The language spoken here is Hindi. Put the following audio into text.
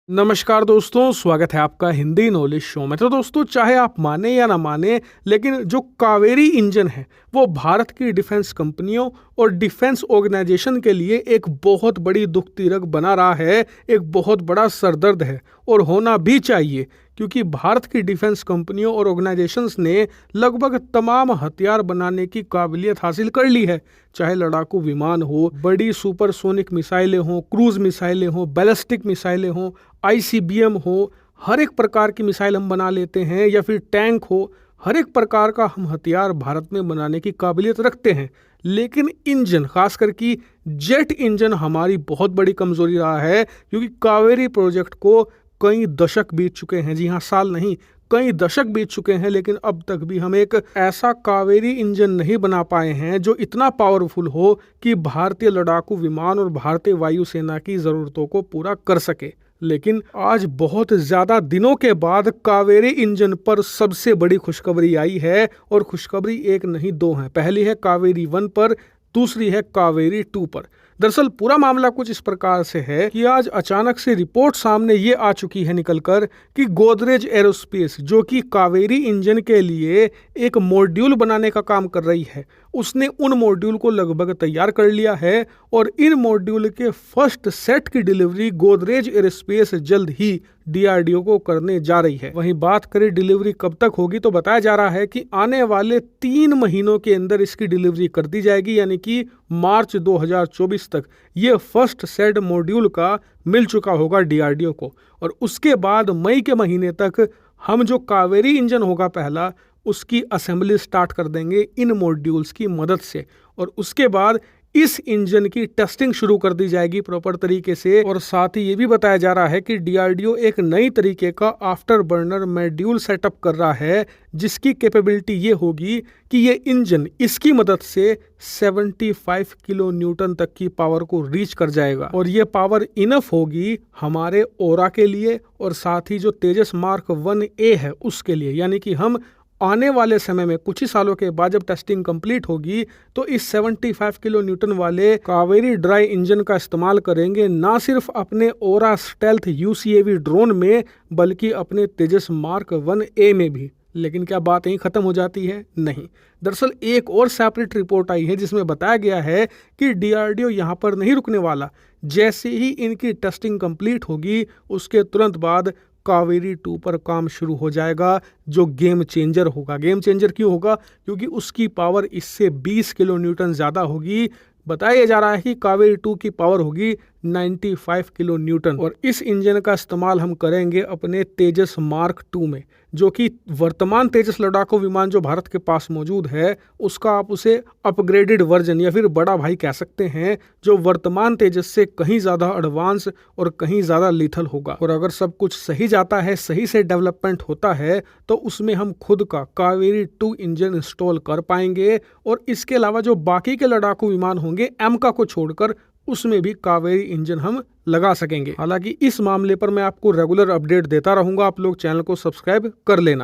नमस्कार दोस्तों, स्वागत है आपका हिंदी नॉलेज शो में। तो दोस्तों, चाहे आप माने या ना माने, लेकिन जो कावेरी इंजन है वो भारत की डिफेंस कंपनियों और डिफेंस ऑर्गेनाइजेशन के लिए एक बहुत बड़ी दुख तिरक बना रहा है, एक बहुत बड़ा सरदर्द है और होना भी चाहिए, क्योंकि भारत की डिफेंस कंपनियों और ऑर्गेनाइजेशंस ने लगभग तमाम हथियार बनाने की काबिलियत हासिल कर ली है। चाहे लड़ाकू विमान हो, बड़ी सुपरसोनिक मिसाइलें हों, क्रूज मिसाइलें हों, बैलिस्टिक मिसाइलें हों, आईसीबीएम हो, हर एक प्रकार की मिसाइल हम बना लेते हैं, या फिर टैंक हो, हर एक प्रकार का हम हथियार भारत में बनाने की काबिलियत रखते हैं। लेकिन इंजन, खासकर कि जेट इंजन हमारी बहुत बड़ी कमजोरी रहा है, क्योंकि कावेरी प्रोजेक्ट को कई दशक बीत चुके हैं। जी हाँ, साल नहीं, कई दशक बीत चुके हैं, लेकिन अब तक भी हम एक ऐसा कावेरी इंजन नहीं बना पाए हैं जो इतना पावरफुल हो कि भारतीय लड़ाकू विमान और भारतीय वायुसेना की ज़रूरतों को पूरा कर सके। लेकिन आज बहुत ज़्यादा दिनों के बाद कावेरी इंजन पर सबसे बड़ी खुशखबरी आई है, और खुशखबरी एक नहीं दो हैं। पहली है कावेरी 1 पर, दूसरी है कावेरी 2 पर। दरअसल पूरा मामला कुछ इस प्रकार से है कि आज अचानक से रिपोर्ट सामने ये आ चुकी है निकलकर कि गोदरेज एरोस्पेस, जो कि कावेरी इंजन के लिए एक मॉड्यूल बनाने का काम कर रही है, उसने उन मॉड्यूल को लगभग तैयार कर लिया है, और इन मॉड्यूल के फर्स्ट सेट की डिलीवरी गोदरेज एरोस्पेस जल्द ही डीआरडीओ को करने जा रही है। वहीं बात करें डिलीवरी कब तक होगी, तो बताया जा रहा है कि आने वाले 3 महीनों के अंदर इसकी डिलीवरी कर दी जाएगी, यानी कि मार्च 2024 तक ये फर्स्ट सेट मॉड्यूल का मिल चुका होगा डीआरडीओ को। और उसके बाद मई के महीने तक हम जो कावेरी इंजन होगा पहला, उसकी असेंबली स्टार्ट कर देंगे इन मॉड्यूल्स की मदद से, और उसके बाद इस इंजन की टेस्टिंग शुरू कर दी जाएगी प्रॉपर तरीके से। और साथ ही ये भी बताया जा रहा है कि डीआरडीओ एक नई तरीके का आफ्टर बर्नर मॉड्यूल सेटअप कर रहा है, जिसकी कैपेबिलिटी ये होगी कि ये इंजन इसकी मदद से 75 किलो न्यूटन तक की पावर को रीच कर जाएगा, और ये पावर इनफ होगी हमारे ओरा के लिए, और साथ ही जो तेजस मार्क 1A है उसके लिए। यानी कि हम आने वाले समय में कुछ ही सालों के बाद जब टेस्टिंग कंप्लीट होगी, तो इस 75 किलो न्यूटन वाले कावेरी ड्राई इंजन का इस्तेमाल करेंगे, ना सिर्फ अपने ओरा स्टेल्थ यूसीएवी ड्रोन में, बल्कि अपने तेजस मार्क 1A में भी। लेकिन क्या बात यहीं खत्म हो जाती है? नहीं। दरअसल एक और सेपरेट रिपोर्ट आई है जिसमें बताया गया है कि डीआरडीओ यहाँ पर नहीं रुकने वाला। जैसे ही इनकी टेस्टिंग कंप्लीट होगी, उसके तुरंत बाद कावेरी 2 पर काम शुरू हो जाएगा, जो गेम चेंजर होगा। गेम चेंजर क्यों होगा? क्योंकि उसकी पावर इससे 20 किलो न्यूटन ज़्यादा होगी। बताया जा रहा है कि कावेरी 2 की पावर होगी 95 किलो न्यूटन, और इस इंजन का इस्तेमाल हम करेंगे अपने तेजस मार्क 2 में, जो कि वर्तमान तेजस लड़ाकू विमान जो भारत के पास मौजूद है, उसका आप उसे अपग्रेडेड वर्जन या फिर बड़ा भाई कह सकते हैं, जो वर्तमान तेजस से कहीं ज़्यादा एडवांस और कहीं ज़्यादा लीथल होगा। और अगर सब कुछ सही जाता है, सही से डेवलपमेंट होता है, तो उसमें हम खुद का कावेरी 2 इंजन इंस्टॉल कर पाएंगे, और इसके अलावा जो बाकी के लड़ाकू विमान होंगे एमका को छोड़कर, उसमें भी कावेरी इंजन हम लगा सकेंगे। हालांकि इस मामले पर मैं आपको रेगुलर अपडेट देता रहूंगा, आप लोग चैनल को सब्सक्राइब कर लेना।